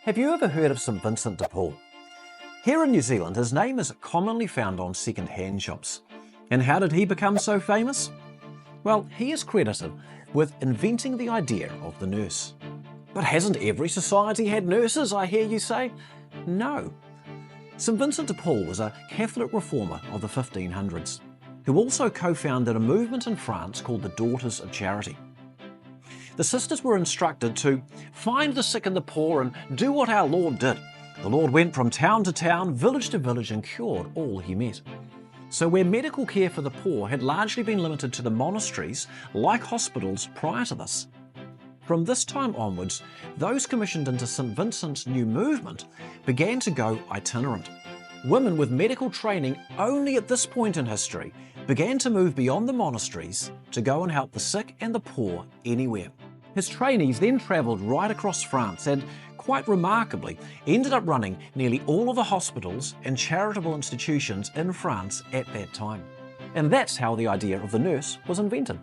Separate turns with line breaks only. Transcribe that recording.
Have you ever heard of St Vincent de Paul? Here in New Zealand, his name is commonly found on second-hand shops. And how did he become so famous? Well, he is credited with inventing the idea of the nurse. But hasn't every society had nurses, I hear you say? No. St Vincent de Paul was a Catholic reformer of the 1500s, who also co-founded a movement in France called the Daughters of Charity. The sisters were instructed to find the sick and the poor and do what our Lord did. The Lord went from town to town, village to village, and cured all he met. So where medical care for the poor had largely been limited to the monasteries, like hospitals prior to this, from this time onwards, those commissioned into St Vincent's new movement began to go itinerant. Women with medical training only at this point in history began to move beyond the monasteries to go and help the sick and the poor anywhere. His trainees then travelled right across France and, quite remarkably, ended up running nearly all of the hospitals and charitable institutions in France at that time. And that's how the idea of the nurse was invented.